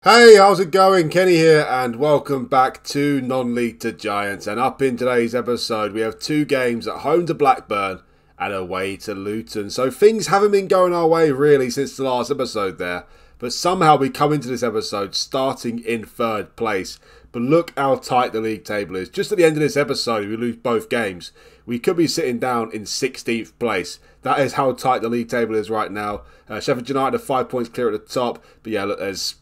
Hey, how's it going? Kenny here and welcome back to Non-League to Giants. And up in today's episode we have two games at home to Blackburn and away to Luton. So things haven't been going our way really since the last episode there. But somehow we come into this episode starting in third place. But look how tight the league table is. Just at the end of this episode, if we lose both games, we could be sitting down in 16th place. That is how tight the league table is right now. Sheffield United are 5 points clear at the top. But yeah, look, there's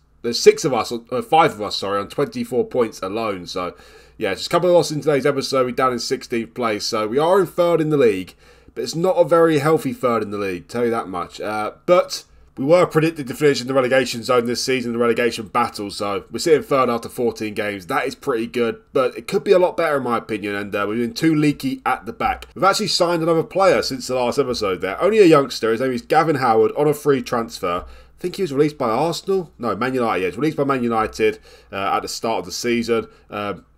five of us, on 24 points alone. So, yeah, just a couple of losses in today's episode. We're down in 16th place. So, we are in third in the league. But it's not a very healthy third in the league, tell you that much. But we were predicted to finish in the relegation zone this season, the relegation battle. So, we're sitting third after 14 games. That is pretty good. But it could be a lot better in my opinion. And we've been too leaky at the back. We've actually signed another player since the last episode there. Only a youngster. His name is Gavin Howard on a free transfer. I think he was released by Arsenal. No, Man United. Yeah, he was released by Man United at the start of the season.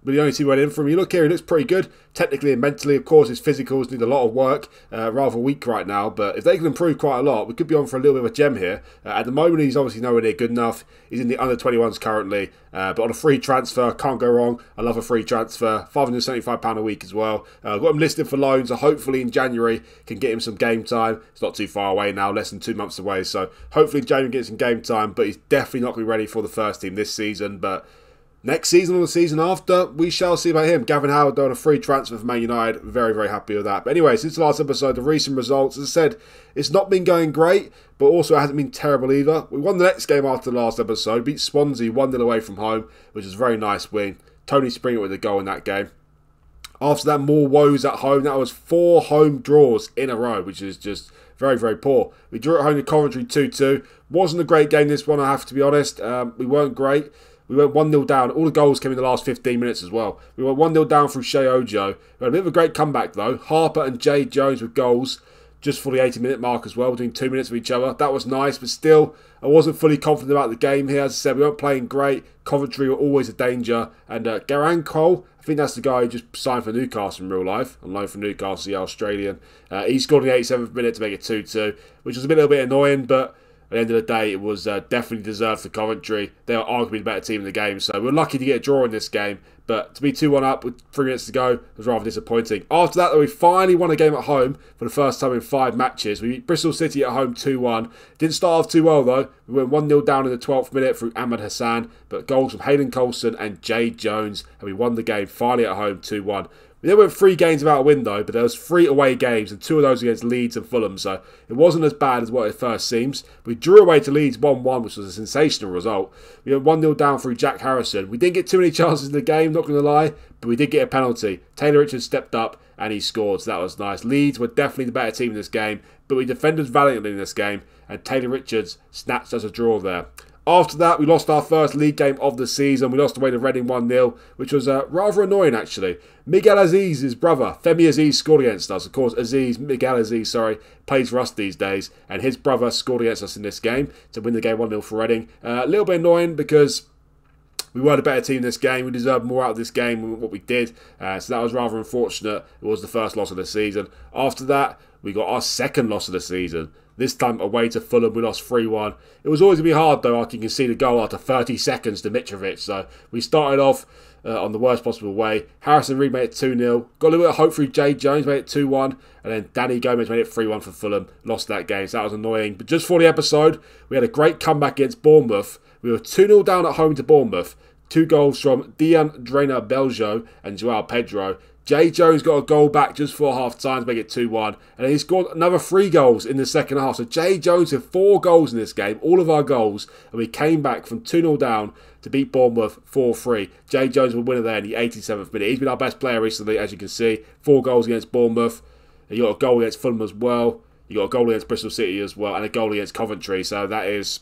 But the only two went in from him. You look here, he looks pretty good. Technically and mentally, of course, his physicals need a lot of work. Rather weak right now. But if they can improve quite a lot, we could be on for a little bit of a gem here. At the moment, he's obviously nowhere near good enough. He's in the under-21s currently. But on a free transfer, can't go wrong. I love a free transfer. £575 a week as well. Got him listed for loan, so hopefully in January can get him some game time. It's not too far away now, less than 2 months away. So hopefully in January get some game time. But he's definitely not going to be ready for the first team this season. But next season or the season after, we shall see about him. Gavin Howard on a free transfer for Man United. Very, very happy with that. But anyway, since the last episode, the recent results, as I said, it's not been going great, but also it hasn't been terrible either. We won the next game after the last episode, beat Swansea 1-0 away from home, which is a very nice win. Tony Springer with a goal in that game. After that, more woes at home. That was 4 home draws in a row, which is just very, very poor. We drew at home to Coventry 2-2. Wasn't a great game, this one, I have to be honest. We weren't great. We went 1-0 down. All the goals came in the last 15 minutes as well. We went 1-0 down through Shea Ojo. We had a bit of a great comeback though. Harper and Jade Jones with goals just for the 80-minute mark as well, between 2 minutes of each other. That was nice, but still, I wasn't fully confident about the game here. As I said, we weren't playing great. Coventry were always a danger. And Garang Cole, I think that's the guy who just signed for Newcastle in real life, on loan from Newcastle, the Australian. He scored in the 87th minute to make it 2-2, which was a little bit annoying, but at the end of the day, it was definitely deserved for Coventry. They are arguably the better team in the game, so we're lucky to get a draw in this game. But to be 2-1 up with 3 minutes to go was rather disappointing. After that, though, we finally won a game at home for the first time in 5 matches. We beat Bristol City at home 2-1. Didn't start off too well, though. We went 1-0 down in the 12th minute through Ahmed Hassan, but goals from Hayden Coulson and Jade Jones, and we won the game finally at home 2-1. We then went 3 games without a win though, but there was 3 away games and 2 of those against Leeds and Fulham, so it wasn't as bad as what it first seems. We drew away to Leeds 1-1, which was a sensational result. We went 1-0 down through Jack Harrison. We didn't get too many chances in the game, not going to lie, but we did get a penalty. Taylor Richards stepped up and he scored, so that was nice. Leeds were definitely the better team in this game, but we defended valiantly in this game, and Taylor Richards snatched us a draw there. After that, we lost our first league game of the season. We lost away to Reading 1-0, which was rather annoying, actually. Miguel Aziz's brother, Femi Aziz, scored against us. Of course, Miguel Aziz, plays for us these days, and his brother scored against us in this game to win the game 1-0 for Reading. A little bit annoying because we were the better team in this game. We deserved more out of this game than what we did, so that was rather unfortunate. It was the first loss of the season. After that, we got our second loss of the season. This time away to Fulham, we lost 3-1. It was always going to be hard though after you can see the goal after 30 seconds to Mitrovic. So we started off on the worst possible way. Harrison Reed made it 2-0. Got a little bit of hope through Jade Jones, made it 2-1. And then Danny Gomez made it 3-1 for Fulham. Lost that game, so that was annoying. But just for the episode, we had a great comeback against Bournemouth. We were 2-0 down at home to Bournemouth. 2 goals from Dian Drainer Beljo and Joao Pedro. Jay Jones got a goal back just for half time to make it 2-1. And he scored another 3 goals in the second half. So Jay Jones had 4 goals in this game, all of our goals. And we came back from 2-0 down to beat Bournemouth 4-3. Jay Jones was winner there in the 87th minute. He's been our best player recently, as you can see. 4 goals against Bournemouth. And you got a goal against Fulham as well. You got a goal against Bristol City as well. And a goal against Coventry. So that is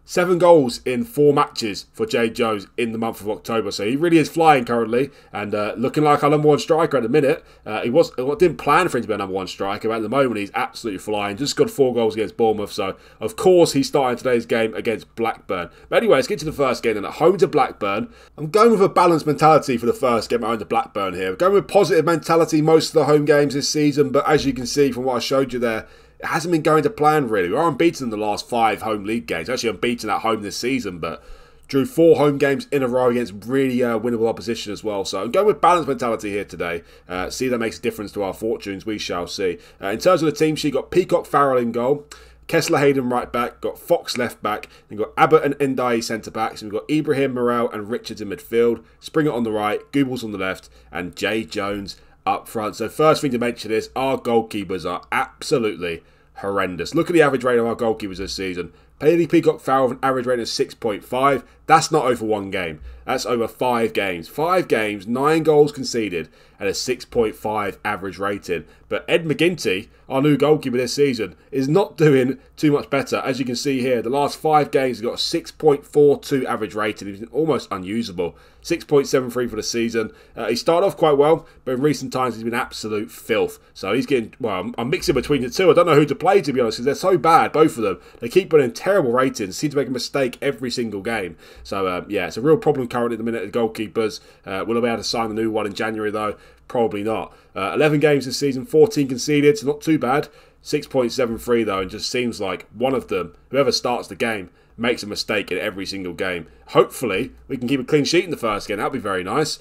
7 goals in 4 matches for Jay Jones in the month of October. So he really is flying currently and looking like our number 1 striker at the minute. He didn't plan for him to be a number 1 striker, but at the moment he's absolutely flying. Just got 4 goals against Bournemouth. So, of course, he's starting today's game against Blackburn. But anyway, let's get to the first game then. At home to Blackburn. I'm going with a balanced mentality for the first game at home to Blackburn here. I'm going with positive mentality most of the home games this season. But as you can see from what I showed you there, it hasn't been going to plan really. We are unbeaten in the last 5 home league games. Actually unbeaten at home this season, but drew 4 home games in a row against really winnable opposition as well. So I'm going with balanced mentality here today. See if that makes a difference to our fortunes. We shall see. In terms of the team sheet, got Peacock Farrell in goal. Kessler Hayden right back, got Fox left back, then got Abbott and Ndiaye centre backs, and we've got Ibrahim, Morel and Richards in midfield, Springer on the right, Goebbels on the left, and Jay Jones up front. So first thing to mention is our goalkeepers are absolutely horrendous. Look at the average rating of our goalkeepers this season. Paley Peacock Farrell with an average rating of 6.5. That's not over 1 game. That's over 5 games. 5 games, 9 goals conceded, and a 6.5 average rating. But Ed McGinty, our new goalkeeper this season, is not doing too much better. As you can see here, the last 5 games, he's got a 6.42 average rating. He's almost unusable. 6.73 for the season. He started off quite well, but in recent times he's been absolute filth. So he's getting, well, I'm mixing between the two. I don't know who to play, to be honest, because they're so bad, both of them. They keep putting terrible ratings, seem to make a mistake every single game. So, yeah, it's a real problem currently at the minute, the goalkeepers. Will they be able to sign the new one in January, though? Probably not. 11 games this season, 14 conceded, so not too bad. 6.73, though, and just seems like one of them, whoever starts the game, makes a mistake in every single game. Hopefully, we can keep a clean sheet in the first game. That would be very nice.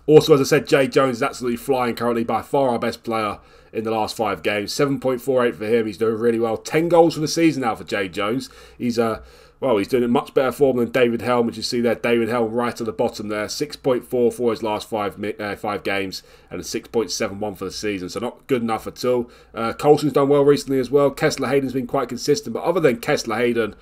Also, as I said, Jay Jones is absolutely flying currently, by far our best player in the last 5 games. 7.48 for him. He's doing really well. 10 goals for the season now for Jay Jones. He's he's doing a much better form than David Helm, which you see there. David Helm right at the bottom there. 6.4 for his last 5 games and a 6.71 for the season. So not good enough at all. Coulson's done well recently as well. Kessler Hayden's been quite consistent. But other than Kessler Hayden,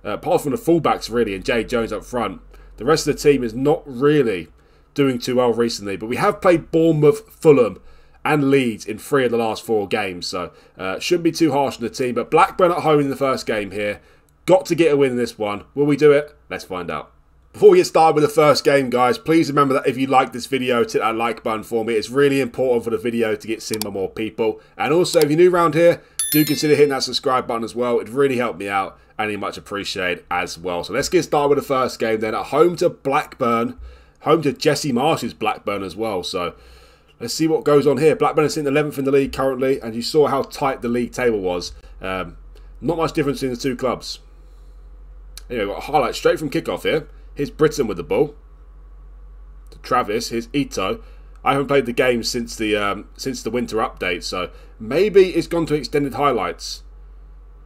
apart from the fullbacks really and Jay Jones up front, the rest of the team is not really doing too well recently. But we have played Bournemouth, Fulham and Leeds in 3 of the last 4 games. So shouldn't be too harsh on the team. But Blackburn at home in the first game here. Got to get a win in this one. Will we do it? Let's find out. Before we get started with the first game, guys, please remember that if you like this video, hit that like button for me. It's really important for the video to get seen by more people. And also, if you're new around here, do consider hitting that subscribe button as well. It'd really help me out and you much appreciated as well. So let's get started with the first game then. At home to Blackburn. Home to Jesse Marsh's Blackburn as well. So let's see what goes on here. Blackburn is sitting 11th in the league currently. And you saw how tight the league table was. Not much difference between the two clubs. Anyway, got a highlight straight from kickoff here. Here's Britton with the ball. To Travis. Here's Ito. I haven't played the game since the winter update, so maybe it's gone to extended highlights.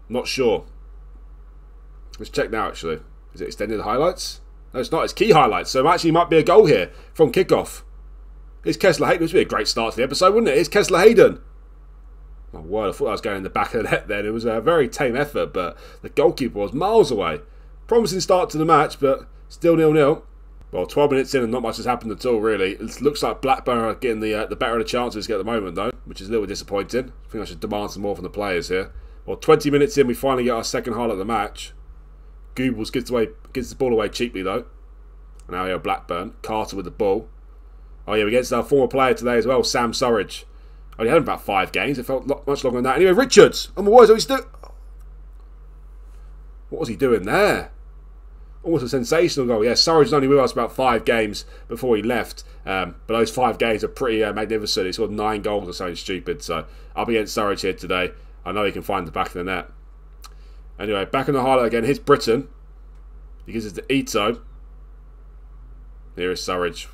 Not sure. Let's check now, actually. Is it extended highlights? No, it's not. It's key highlights. So actually might be a goal here from kickoff. Here's Kessler Hayden. This would be a great start to the episode, wouldn't it? Here's Kessler Hayden. My word, I thought I was going in the back of the net then. It was a very tame effort, but the goalkeeper was miles away. Promising start to the match, but still 0-0. Well, 12 minutes in and not much has happened at all, really. It looks like Blackburn are getting the better of the chances at the moment, though, which is a little bit disappointing. I think I should demand some more from the players here. Well, 20 minutes in, we finally get our second highlight of the match. Goebbels gets the ball away cheaply, though. And now we have Blackburn. Carter with the ball. Oh, yeah, we get our former player today as well, Sam Surridge. Only had him about 5 games. It felt much longer than that. Anyway, Richards. Oh, my word, what was he doing there? Almost a sensational goal. Yeah, Surridge only with us about 5 games before he left. But those 5 games are pretty magnificent. He scored 9 goals or something stupid. So up against Surridge here today. I know he can find the back of the net. Anyway, back in the highlight again. Here's Britton. He gives it to Ito. Here is Surridge.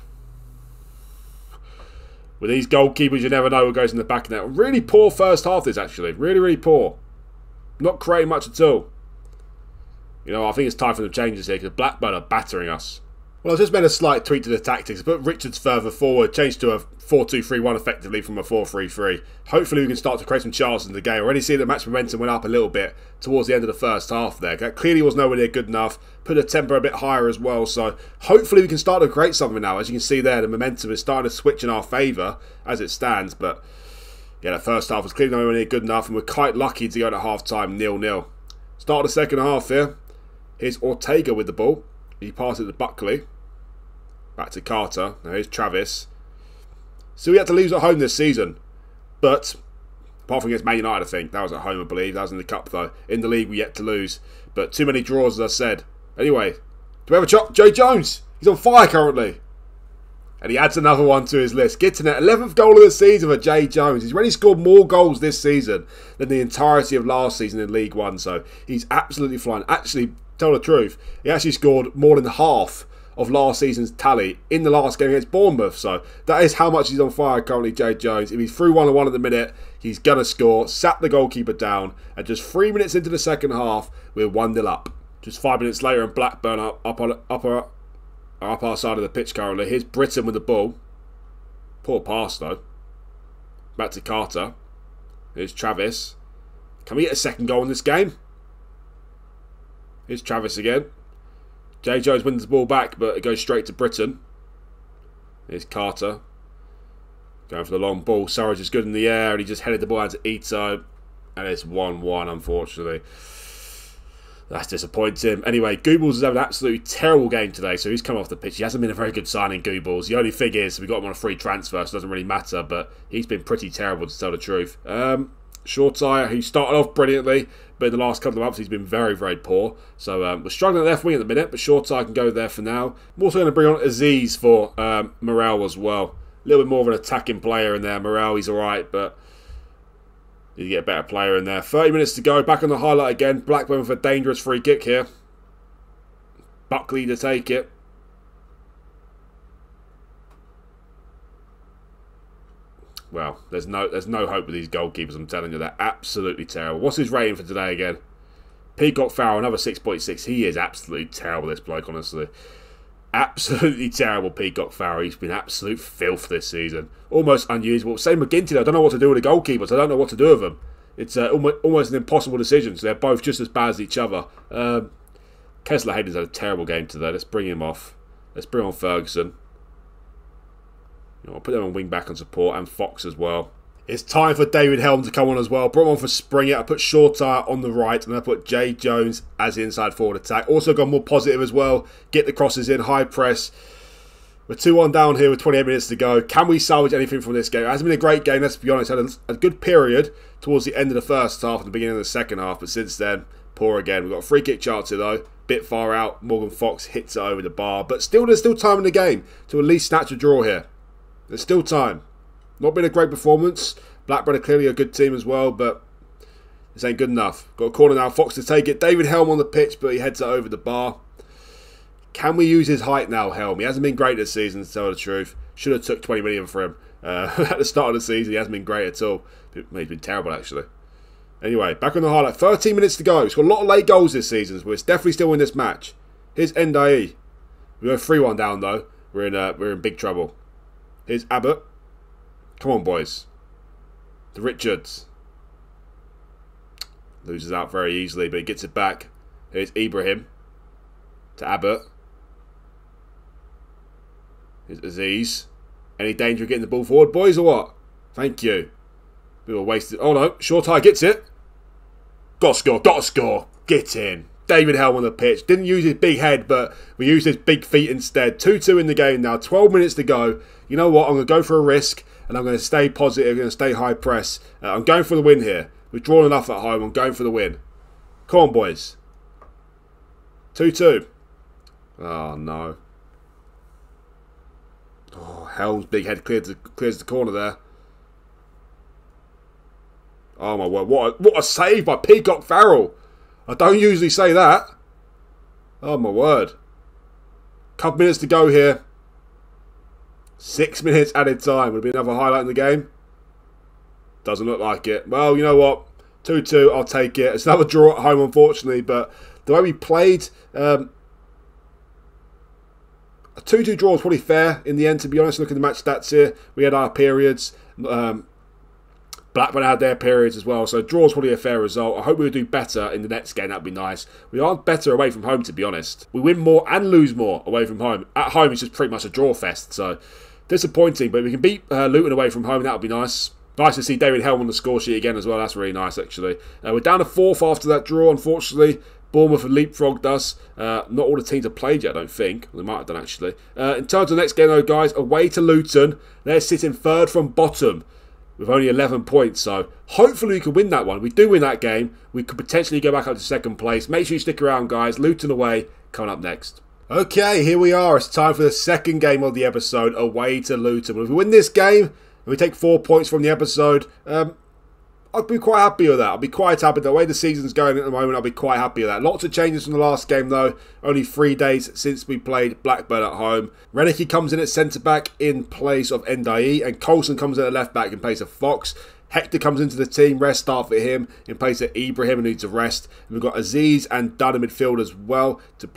With these goalkeepers, you never know what goes in the back of the net. Really poor first half this, actually. Really, really poor. Not creating much at all. You know, I think it's time for the changes here because Blackburn are battering us. Well, I've just made a slight tweak to the tactics. Put Richards further forward, changed to a 4-2-3-1 effectively from a 4-3-3. Hopefully we can start to create some chances in the game. Already see the match momentum went up a little bit towards the end of the first half there. That clearly was nowhere near good enough. Put the tempo a bit higher as well. So hopefully we can start to create something now. As you can see there, the momentum is starting to switch in our favour as it stands. But yeah, the first half was clearly nowhere near good enough. And we're quite lucky to go to half-time 0-0. Start of the second half here. Here's Ortega with the ball. He passes it to Buckley. Back to Carter. Now here's Travis. So we had to lose at home this season. But, apart from against Man United, I think. That was at home, I believe. That was in the Cup, though. In the league, we yet to lose. But too many draws, as I said. Anyway, do we have a chop? Jay Jones! He's on fire currently. And he adds another one to his list. Getting it, 11th goal of the season for Jay Jones. He's already scored more goals this season than the entirety of last season in League One. So he's absolutely flying. Actually, tell the truth, he actually scored more than half of last season's tally in the last game against Bournemouth. So that is how much he's on fire currently, Jay Jones. If he's through 1-1 at the minute, he's going to score. Sat the goalkeeper down. And just 3 minutes into the second half, we're 1-0 up. Just 5 minutes later, and Blackburn up our side of the pitch currently. Here's Britton with the ball. Poor pass though. Back to Carter. Here's Travis. Can we get a second goal in this game? Here's Travis again. Jay Jones wins the ball back, but it goes straight to Britton. Here's Carter. Going for the long ball. Surridge is good in the air, and he just headed the ball out to Ito. And it's 1-1, unfortunately. That's disappointing. Anyway, Goobles has had an absolutely terrible game today, so he's come off the pitch. He hasn't been a very good signing, Goobles. The only thing is, we got him on a free transfer, so it doesn't really matter, but he's been pretty terrible, to tell the truth. Shortire, he started off brilliantly, but in the last couple of months, he's been very, very poor. So we're struggling at left wing at the minute, but Shortire can go there for now. I'm also going to bring on Aziz for Morel as well. A little bit more of an attacking player in there. Morel, he's alright, but you get a better player in there. 30 minutes to go. Back on the highlight again. Blackburn with a dangerous free kick here. Buckley to take it. Well, there's no hope with these goalkeepers, I'm telling you. They're absolutely terrible. What's his rating for today again? Peacock Farrell, another 6.6. He is absolutely terrible, this bloke, honestly. Absolutely terrible, Peacock Farrell. He's been absolute filth this season. Almost unusable. Same McGinty, I don't know what to do with the goalkeepers. I don't know what to do with them. It's almost an impossible decision. So they're both just as bad as each other. Kessler Hayden's had a terrible game today. Let's bring him off. Let's bring on Ferguson. I'll put them on wing back and support, and Fox as well. It's time for David Helm to come on as well. Brought him on for Springer. I put Shortire on the right, and I put Jay Jones as the inside forward attack. Also gone more positive as well. Get the crosses in, high press. We're 2-1 down here with 28 minutes to go. Can we salvage anything from this game? It hasn't been a great game, let's be honest. Had a good period towards the end of the first half and the beginning of the second half, but since then, poor again. We've got a free kick chance here though. Bit far out. Morgan Fox hits it over the bar, but there's still time in the game to at least snatch a draw here. There's still time. Not been a great performance. Blackburn are clearly a good team as well, but this ain't good enough. Got a corner now. Fox to take it. David Helm on the pitch, but he heads it over the bar. Can we use his height now, Helm? He hasn't been great this season, to tell the truth. Should have took 20 million for him. At the start of the season, he hasn't been great at all. He's been terrible, actually. Anyway, back on the highlight. 13 minutes to go. He's got a lot of late goals this season, but it's definitely still in this match. Here's Ndiaye. We go 3-1 down, though. We're in big trouble. Here's Abbott. Come on, boys. To Richards. Loses out very easily, but he gets it back. Here's Ibrahim. To Abbott. Here's Aziz. Any danger of getting the ball forward, boys, or what? Thank you. We were wasted. Oh, no. Shortire gets it. Got to score. Got to score. Get in. David Helm on the pitch. Didn't use his big head, but we used his big feet instead. 2-2 in the game now. 12 minutes to go. You know what? I'm going to go for a risk, and I'm going to stay positive. I'm going to stay high press. I'm going for the win here. We've drawn enough at home. I'm going for the win. Come on, boys. 2-2. Oh, no. Oh, Helm's big head clears the corner there. Oh, my word. What a save by Peacock Farrell. I don't usually say that. Oh, my word. Couple minutes to go here. 6 minutes added time. Would it be another highlight in the game? Doesn't look like it. Well, you know what? 2-2, I'll take it. It's another draw at home, unfortunately, but the way we played, a 2-2 draw is probably fair in the end, to be honest. Looking at the match stats here, we had our periods. Blackburn had their periods as well, so draw is probably a fair result. I hope we'll do better in the next game. That'd be nice. We aren't better away from home, to be honest. We win more and lose more away from home. At home, it's just pretty much a draw fest, so disappointing. But we can beat Luton away from home. That would be nice. Nice to see David Helm on the score sheet again as well. That's really nice, actually. We're down to 4th after that draw, unfortunately. Bournemouth have leapfrogged us. Not all the teams have played yet, I don't think. They might have done, actually. In terms of the next game, though, guys, away to Luton. They're sitting 3rd from bottom with only 11 points. So hopefully we can win that one. We do win that game. We could potentially go back up to 2nd place. Make sure you stick around, guys. Luton away, coming up next. Okay, here we are. It's time for the second game of the episode, away to Luton. If we win this game and we take 4 points from the episode, I'd be quite happy with that. I'll be quite happy. The way the season's going at the moment, I'll be quite happy with that. Lots of changes from the last game, though. Only 3 days since we played Blackburn at home. Reneke comes in at centre-back in place of Ndiaye, and Coulson comes in at left-back in place of Fox. Hector comes into the team, rest start for him in place of Ibrahim, who needs a rest. And we've got Aziz and Dunn in midfield as well to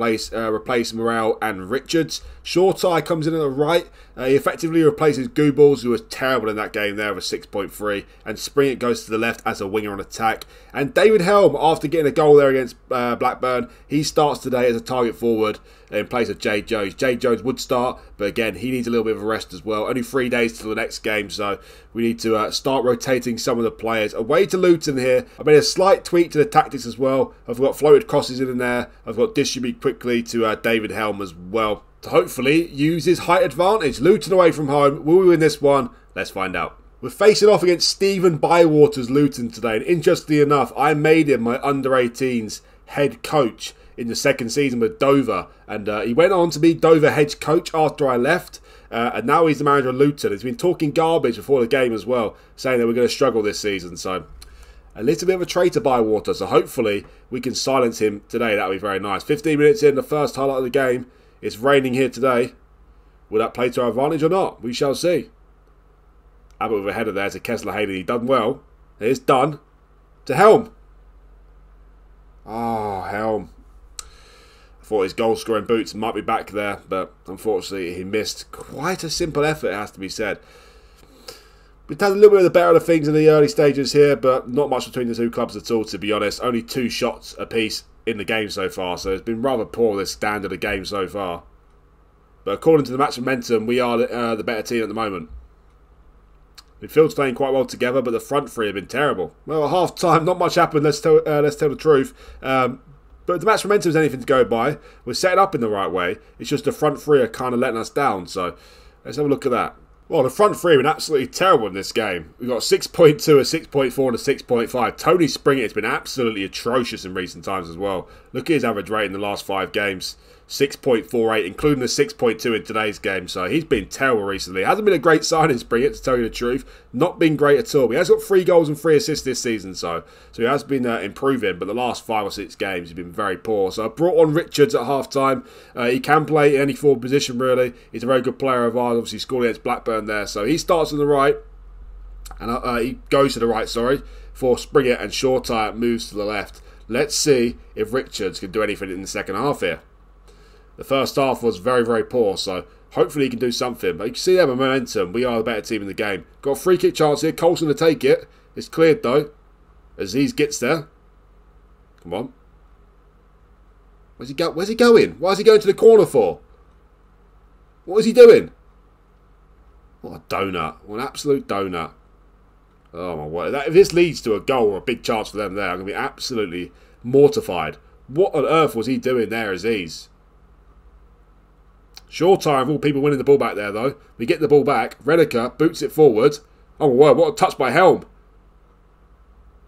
replace Morel and Richards. Shorty comes in at the right. He effectively replaces Goobles, who was terrible in that game there with a 6.3. And Springett goes to the left as a winger on attack. And David Helm, after getting a goal there against Blackburn, he starts today as a target forward in place of Jade Jones. Jade Jones would start, but again, he needs a little bit of a rest as well. Only 3 days till the next game, so we need to start rotating some of the players. Away to Luton here. I made a slight tweak to the tactics as well. I've got floated crosses in there. I've got distribute quickly to David Helm as well, to hopefully use his height advantage. Luton away from home. Will we win this one? Let's find out. We're facing off against Stephen Bywater's Luton today, and interestingly enough, I made him my under-18s head coach in the second season with Dover, and he went on to be Dover head coach after I left, and now he's the manager of Luton. He's been talking garbage before the game as well, saying that we're going to struggle this season, so a little bit of a traitor Bywater, so hopefully we can silence him today. That would be very nice. 15 minutes in, the first highlight of the game. It's raining here today. Will that play to our advantage or not? We shall see. Abbott with a header there to Kessler-Hayden. He done well. It's done. To Helm. Oh, Helm. I thought his goal-scoring boots might be back there, but unfortunately he missed. Quite a simple effort, it has to be said. We've had a little bit of the better of things in the early stages here, but not much between the two clubs at all, to be honest. Only 2 shots apiece in the game so far, so it's been rather poor, this standard of game so far. But according to the match momentum, we are the better team at the moment. Midfield's playing quite well together, but the front three have been terrible. Well, at half time, not much happened. Let's tell the truth. But the match momentum is anything to go by. We're setting up in the right way. It's just the front three are kind of letting us down. So let's have a look at that. Well, the front three have been absolutely terrible in this game. We've got 6.2, a 6.4 and a 6.5. Tony Springett has been absolutely atrocious in recent times as well. Look at his average rate in the last 5 games. 6.48, including the 6.2 in today's game. So he's been terrible recently. Hasn't been a great signing, Springett, to tell you the truth. Not been great at all. He has got 3 goals and 3 assists this season, so he has been improving. But the last 5 or 6 games, he's been very poor. So I brought on Richards at half-time. He can play in any forward position, really. He's a very good player of ours. Obviously scored against Blackburn there. So he starts on the right. And he goes to the right, for Springett, and Shorty moves to the left. Let's see if Richards can do anything in the second half here. The first half was very, very poor, so hopefully he can do something. But you can see there, momentum. We are the better team in the game. Got a free kick chance here. Coulson to take it. It's cleared, though. Aziz gets there. Come on. Where's he going? Why is he going to the corner for? What is he doing? What a donut. What an absolute donut. Oh, my word. If this leads to a goal or a big chance for them there, I'm going to be absolutely mortified. What on earth was he doing there, Aziz? Shorty of all people winning the ball back there, though. We get the ball back. Reneke boots it forward. Oh, my word. What a touch by Helm.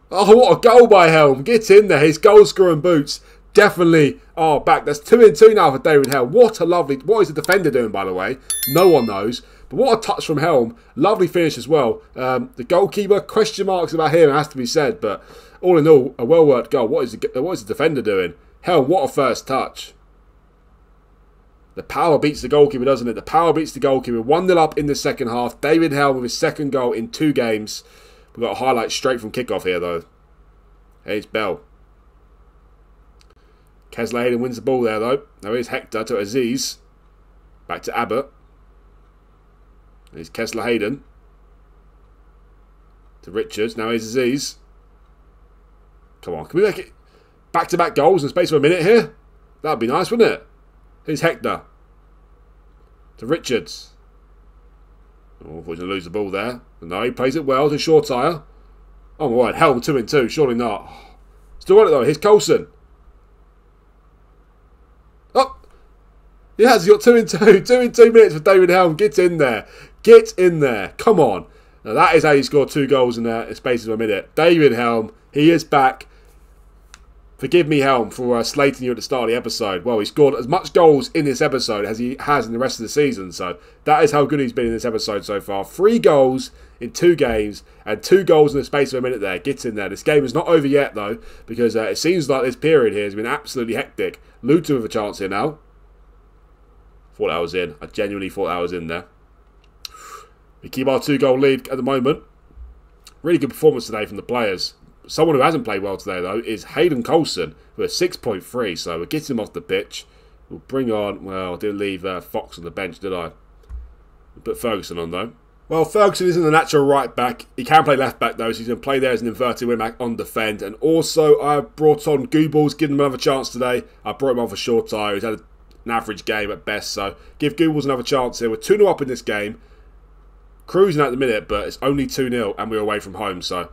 Oh, what a goal by Helm. Get in there. His goal-scoring boots definitely are back. That's 2-2 now for David Helm. What a lovely... What is the defender doing, by the way? No one knows. But what a touch from Helm. Lovely finish as well. The goalkeeper, question marks about him, it has to be said. But all in all, a well-worked goal. What is the defender doing? Helm, what a first touch. The power beats the goalkeeper, doesn't it? The power beats the goalkeeper. 1-0 up in the second half. David Helm with his second goal in 2 games. We've got a highlight straight from kickoff here, though. Here's Bell. Kessler-Hayden wins the ball there, though. Now here's Hector to Aziz. Back to Abbott. Here's Kessler-Hayden. To Richards. Now here's Aziz. Come on, can we make it back-to-back goals in the space of a minute here? That'd be nice, wouldn't it? Here's Hector. To Richards. Oh, I thought he was going to lose the ball there. But no, he plays it well to Shorty. Oh my word, Helm 2-2. Surely not. Still on it though. Here's Coulson. Oh! He has. He's got 2-2. 2 minutes for David Helm. Get in there. Get in there. Come on. Now that is how you score 2 goals in the space of a minute. David Helm. He is back. Forgive me, Helm, for slating you at the start of the episode. Well, he scored as much goals in this episode as he has in the rest of the season. So that is how good he's been in this episode so far. 3 goals in 2 games and 2 goals in the space of a minute there. Gets in there. This game is not over yet, though, because it seems like this period here has been absolutely hectic. Luton with a chance here now. Thought I was in. I genuinely thought I was in there. We keep our 2-goal lead at the moment. Really good performance today from the players. Someone who hasn't played well today, though, is Hayden Coulson with a 6.3. So we're getting him off the pitch. We'll bring on... Well, I didn't leave Fox on the bench, did I? We'll put Ferguson on, though. Well, Ferguson isn't a natural right back. He can play left back, though, so he's going to play there as an inverted wing back on defend. And also, I brought on Goobles, giving him another chance today. I brought him on for short time. He's had an average game at best, so give Goobles another chance here. We're 2-0 up in this game. Cruising at the minute, but it's only 2-0 and we're away from home, so...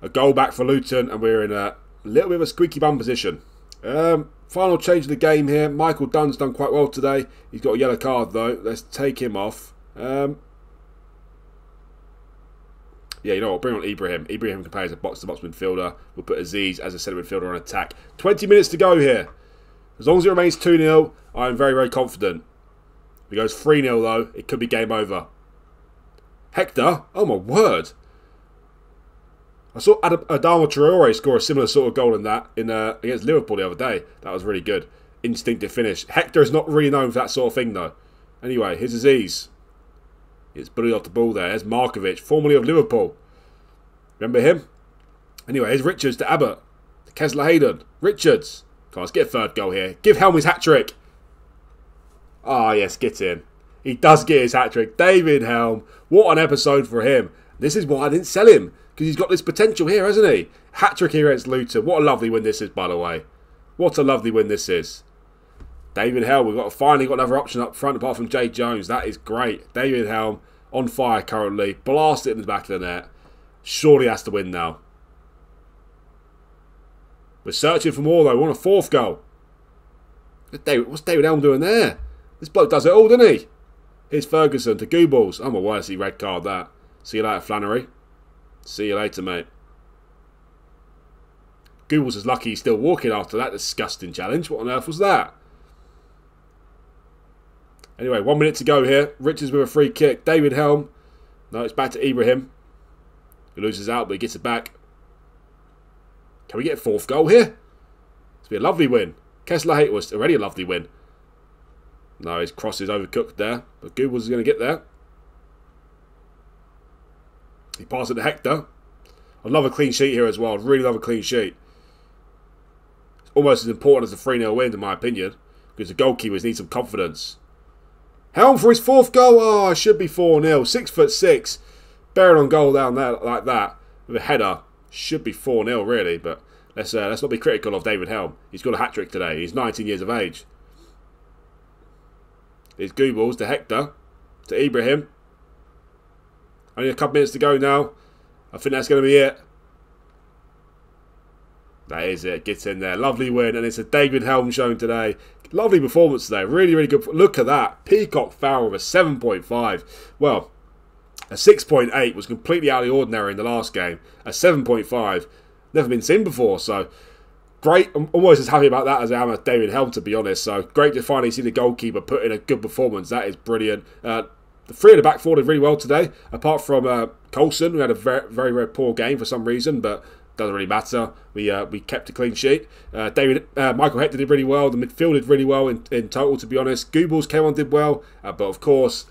A goal back for Luton, and we're in a little bit of a squeaky bum position. Final change of the game here. Michael Dunn's done quite well today. He's got a yellow card, though. Let's take him off. Yeah, you know what? Bring on Ibrahim. Ibrahim can play as a box-to-box midfielder. We'll put Aziz as a centre midfielder on attack. 20 minutes to go here. As long as it remains 2-0, I'm very, very confident. If it goes 3-0, though, it could be game over. Hector? Oh, my word. I saw Adama Traore score a similar sort of goal in that against Liverpool the other day. That was really good. Instinctive finish. Hector is not really known for that sort of thing, though. Anyway, here's Aziz. It's bullied off the ball there. There's Markovic, formerly of Liverpool. Remember him? Anyway, here's Richards to Abbott. To Kesler Hayden. Richards. Come on, let's get a 3rd goal here. Give Helm his hat-trick. Ah, yes, get in. He does get his hat-trick. David Helm. What an episode for him. This is why I didn't sell him. Because he's got this potential here, hasn't he? Hat-trick here against Luton. What a lovely win this is, by the way. What a lovely win this is. David Helm, we've finally got another option up front apart from Jay Jones. That is great. David Helm on fire currently. Blast it in the back of the net. Surely has to win now. We're searching for more, though. We want a 4th goal. What's David Helm doing there? This bloke does it all, doesn't he? Here's Ferguson to Goobles. Oh my word, I see red card that. See you later, Flannery. See you later, mate. Goobles is lucky he's still walking after that disgusting challenge. What on earth was that? Anyway, 1 minute to go here. Richards with a free kick. David Helm. No, it's back to Ibrahim. He loses out, but he gets it back. Can we get a 4th goal here? It's been a lovely win. Kesler Hayden was already a lovely win. No, his cross is overcooked there. But Goobles is going to get there. He passes it to Hector. I'd love a clean sheet here as well. I'd really love a clean sheet. It's almost as important as a 3-0 win, in my opinion. Because the goalkeepers need some confidence. Helm for his 4th goal. Oh, it should be 4-0. 6'6". Bearing on goal down there like that. With a header. Should be 4-0 really. But let's not be critical of David Helm. He's got a hat-trick today. He's 19 years of age. Here's Goobles to Hector. To Ibrahim. Only a couple minutes to go now. I think that's going to be it. That is it. Gets in there. Lovely win. And it's a David Helm shown today. Lovely performance today. Really, really good. Look at that. Peacock Farrell with a 7.5. Well, a 6.8 was completely out of the ordinary in the last game. A 7.5. Never been seen before. So, great. I'm almost as happy about that as I am with David Helm, to be honest. So, great to finally see the goalkeeper put in a good performance. That is brilliant. The 3 at the back four did really well today, apart from Coulson, who had a very, very, very poor game for some reason, but doesn't really matter. We kept a clean sheet. Michael Hector did really well. The midfield did really well in total, to be honest. Goobles came on, did well, but of course,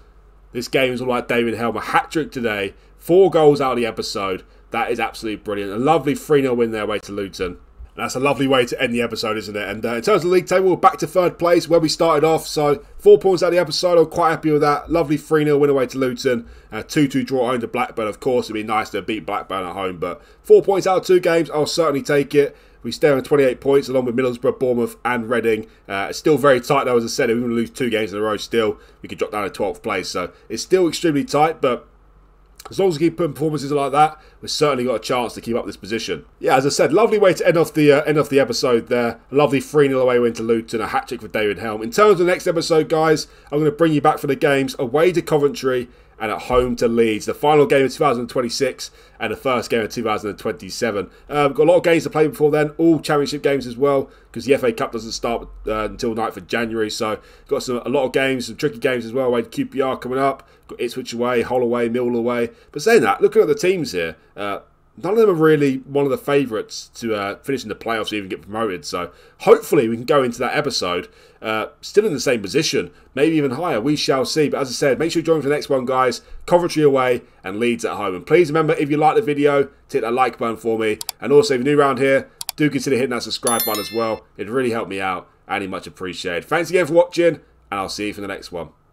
this game is all like David Helm. A hat-trick today, 4 goals out of the episode. That is absolutely brilliant. A lovely 3-0 win there away to Luton. That's a lovely way to end the episode, isn't it? And in terms of the league table, we're back to 3rd place where we started off. So 4 points out of the episode. I'm quite happy with that. Lovely 3-0 win away to Luton. 2-2 draw at home to Blackburn. Of course, it'd be nice to beat Blackburn at home. But 4 points out of 2 games, I'll certainly take it. We stay on 28 points along with Middlesbrough, Bournemouth and Reading. It's still very tight though, as I said. If we were going to lose 2 games in a row still, we could drop down to 12th place. So it's still extremely tight, but as long as we keep putting performances like that, we've certainly got a chance to keep up this position. Yeah, as I said, lovely way to end off the episode there. A lovely 3-0 away win to Luton, a hat-trick for David Helm. In terms of the next episode, guys, I'm going to bring you back for the games away to Coventry and at home to Leeds. The final game of 2026 and the first game of 2027. Got a lot of games to play before then, all championship games as well, because the FA Cup doesn't start until 9th of January. So got a lot of games, some tricky games as well. Away to QPR coming up, got Ipswich away, Hull away, Millwall away. But saying that, looking at the teams here, none of them are really one of the favourites to finish in the playoffs or even get promoted. So hopefully we can go into that episode still in the same position, maybe even higher. We shall see. But as I said, make sure you join for the next one, guys. Coventry away and Leeds at home. And please remember, if you like the video, hit that like button for me. And also, if you're new around here, do consider hitting that subscribe button as well. It'd really help me out and it'd much appreciated. Thanks again for watching, and I'll see you for the next one.